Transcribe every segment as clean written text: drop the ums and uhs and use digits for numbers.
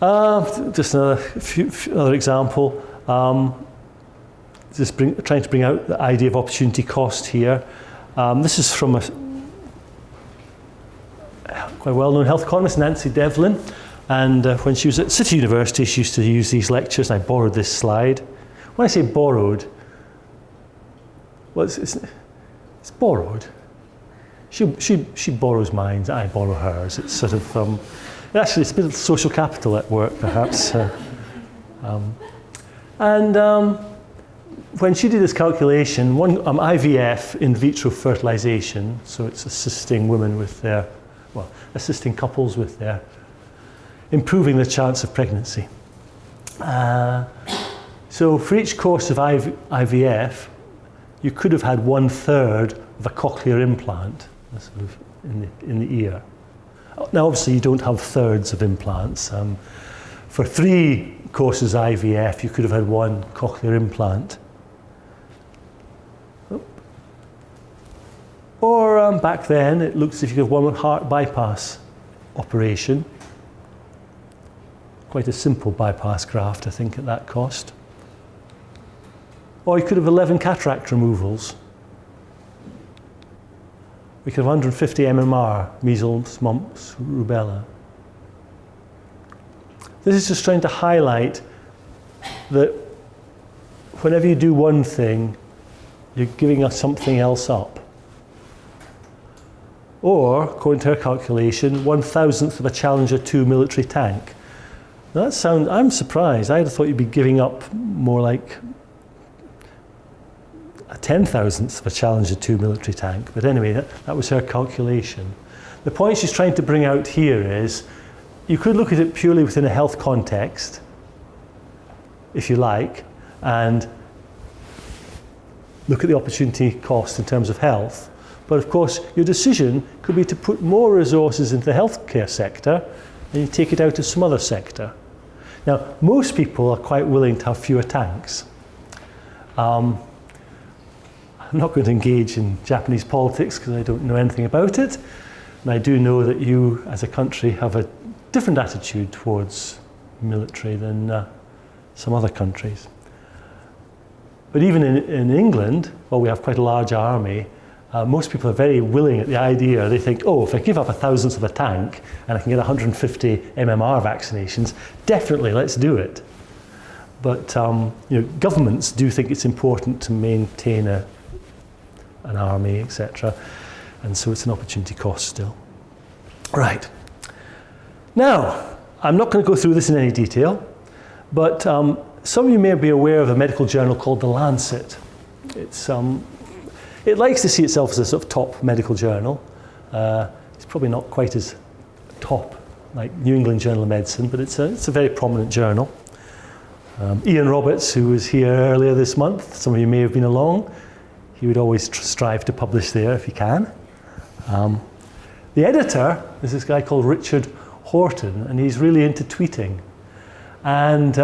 Just another example. Trying to bring out the idea of opportunity cost here. This is from a quite well-known health economist, Nancy Devlin, and when she was at City University, she used to use these lectures, and I borrowed this slide. When I say borrowed, well, it's borrowed. She borrows mine, I borrow hers. It's sort of, actually it's a bit of social capital at work, perhaps. When she did this calculation, IVF, in vitro fertilization, so it's assisting women with assisting couples with their, improving the chance of pregnancy. So for each course of IVF, you could have had 1/3 of a cochlear implant sort of in the ear. Now obviously you don't have thirds of implants. For 3 courses IVF, you could have had 1 cochlear implant. Or back then, it looks as if you could have 1 heart bypass operation. Quite a simple bypass graft, I think, at that cost. Or you could have 11 cataract removals. We could have 150 MMR, measles, mumps, rubella. This is just trying to highlight that whenever you do one thing, you're giving us something else up. Or, according to her calculation, 1/1000th of a Challenger 2 military tank. Now I'm surprised. I'd have thought you'd be giving up more like a 10,000th of a Challenger 2 military tank. But anyway, that was her calculation. The point she's trying to bring out here is, you could look at it purely within a health context, if you like, and look at the opportunity cost in terms of health. But of course, your decision could be to put more resources into the healthcare sector and you take it out of some other sector. Now, most people are quite willing to have fewer tanks. I'm not going to engage in Japanese politics because I don't know anything about it. And I do know that you, as a country, have a different attitude towards military than some other countries. But even in England, well, we have quite a large army. Most people are very willing at the idea. They think, oh, if I give up 1/1000th of a tank and I can get 150 MMR vaccinations, definitely let's do it. But governments do think it's important to maintain an army, etc. And so it's an opportunity cost still. Right. Now, I'm not going to go through this in any detail, but some of you may be aware of a medical journal called The Lancet. It likes to see itself as a sort of top medical journal. It's probably not quite as top like New England Journal of Medicine, but it's a very prominent journal. Ian Roberts, who was here earlier this month, some of you may have been along, he would always strive to publish there if he can. The editor is this guy called Richard Horton, and he's really into tweeting. And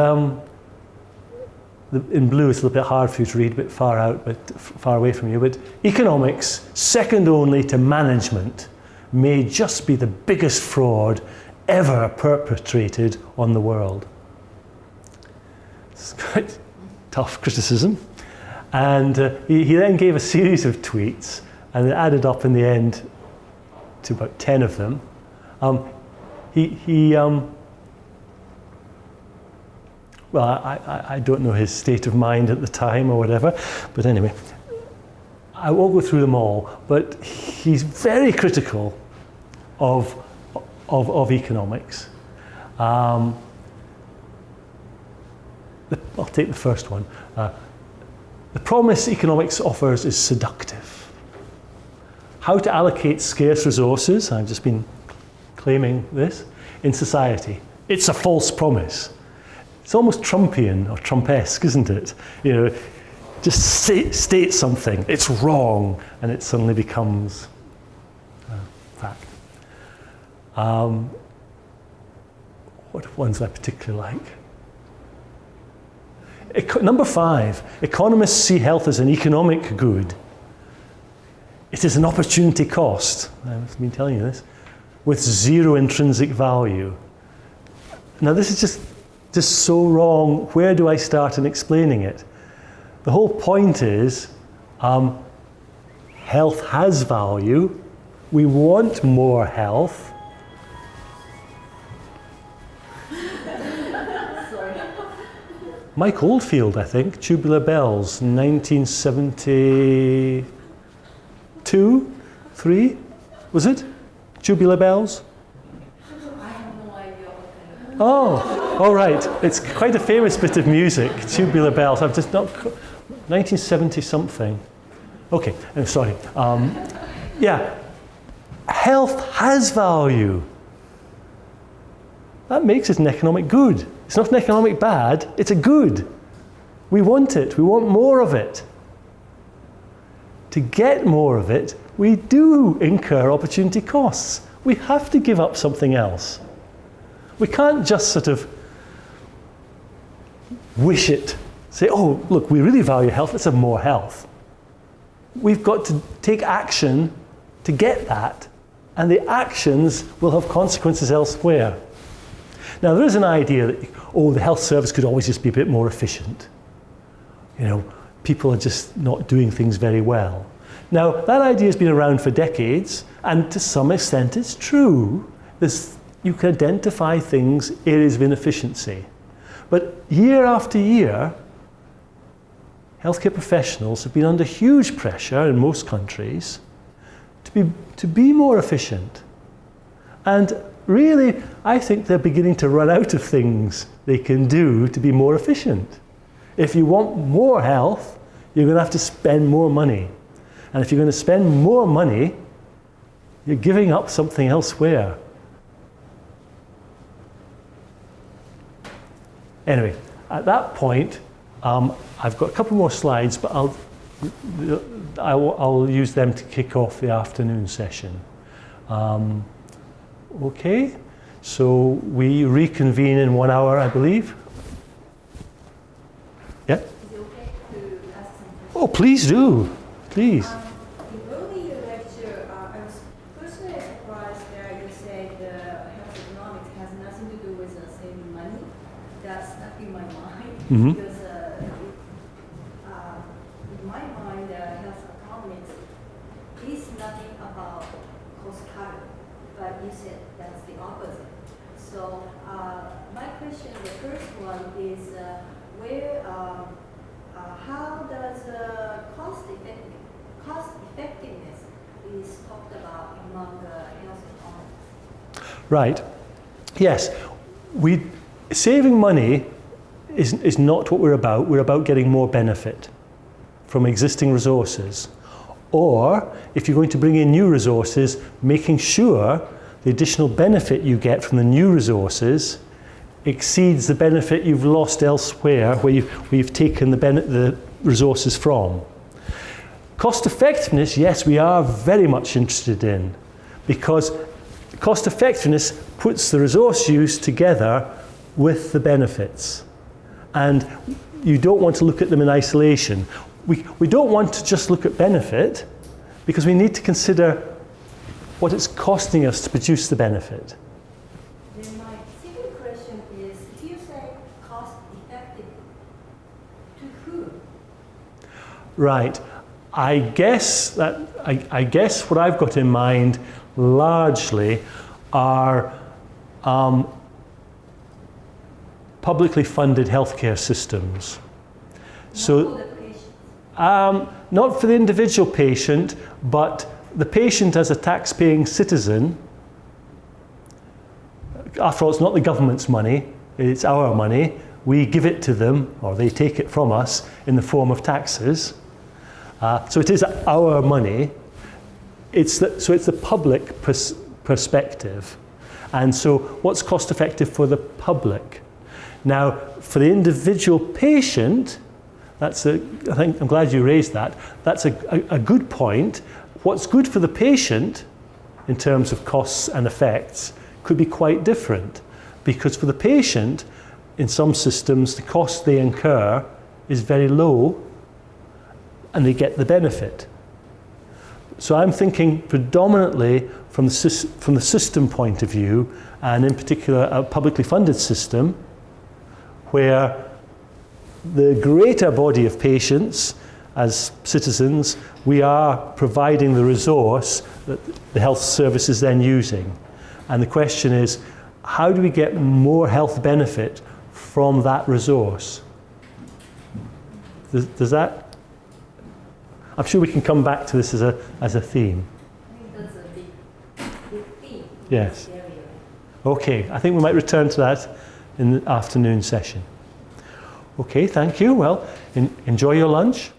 in blue it's a little bit hard for you to read, a bit far out, but far away from you, but economics, second only to management, may just be the biggest fraud ever perpetrated on the world. It's quite tough criticism. And he then gave a series of tweets, and it added up in the end to about 10 of them. Well, I don't know his state of mind at the time or whatever, but anyway, I won't go through them all, but he's very critical of economics. I'll take the first one. The promise economics offers is seductive. How to allocate scarce resources, I've just been claiming this, in society. It's a false promise. It's almost Trumpian or Trump-esque, isn't it? Just state something, it's wrong, and it suddenly becomes fact. What ones I particularly like? Number 5, economists see health as an economic good. It is an opportunity cost, I've been telling you this, with zero intrinsic value. Now this is just so wrong. Where do I start in explaining it? The whole point is health has value. We want more health. Mike Oldfield, I think, Tubular Bells, 1972, 3, was it? Tubular Bells? I have no idea what kind of... Oh, all right. It's quite a famous bit of music, Tubular Bells. I've just not... 1970 something. Okay, I'm sorry. Yeah, health has value. That makes it an economic good. It's not an economic bad, it's a good. We want it, we want more of it. To get more of it, we do incur opportunity costs. We have to give up something else. We can't just sort of wish it, say, oh, look, we really value health, let's have more health. We've got to take action to get that, and the actions will have consequences elsewhere. Now, there is an idea that, oh, the health service could always just be a bit more efficient. You know, people are just not doing things very well. Now, that idea has been around for decades, and to some extent it's true. You can identify things, areas of inefficiency. But year after year, healthcare professionals have been under huge pressure in most countries to be more efficient. And really, I think they're beginning to run out of things they can do to be more efficient. If you want more health, you're going to have to spend more money. And if you're going to spend more money, you're giving up something elsewhere. Anyway, at that point, I've got a couple more slides, but I'll use them to kick off the afternoon session. Okay, so we reconvene in 1 hour, I believe. Yeah? Is it okay to ask some questions? Oh, please do. Please. In earlier lecture, I was personally surprised that you said health economics has nothing to do with saving money. That stuck in my mind because in my mind, health economics is nothing about cost cutting, but you said that's the opposite. So my question, the first one is how does cost effectiveness is talked about among health economics? Right. Yes. Saving money is not what we're about. We're about getting more benefit from existing resources. Or, if you're going to bring in new resources, making sure the additional benefit you get from the new resources exceeds the benefit you've lost elsewhere where you've taken the resources from. Cost effectiveness, yes, we are very much interested in, because cost effectiveness puts the resource use together with the benefits. And you don't want to look at them in isolation. We don't want to just look at benefit, because we need to consider what it's costing us to produce the benefit. Then my second question is, if you say cost effective, to whom? Right. I guess what I've got in mind largely are publicly funded healthcare systems. So, not for the individual patient, but the patient as a tax-paying citizen. After all, it's not the government's money, it's our money. We give it to them, or they take it from us in the form of taxes. So it is our money. So it's the public perspective. And so what's cost effective for the public? Now, for the individual patient, I think I'm glad you raised that. That's a good point. What's good for the patient in terms of costs and effects could be quite different, because for the patient, in some systems, the cost they incur is very low and they get the benefit. So I'm thinking predominantly from the system point of view, and in particular a publicly funded system, where the greater body of patients, as citizens, we are providing the resource that the health service is then using. And the question is, how do we get more health benefit from that resource? Does that? I'm sure we can come back to this as a theme. I think that's a big theme. Yes. Area. Okay, I think we might return to that in the afternoon session. Okay, thank you. Well, enjoy your lunch.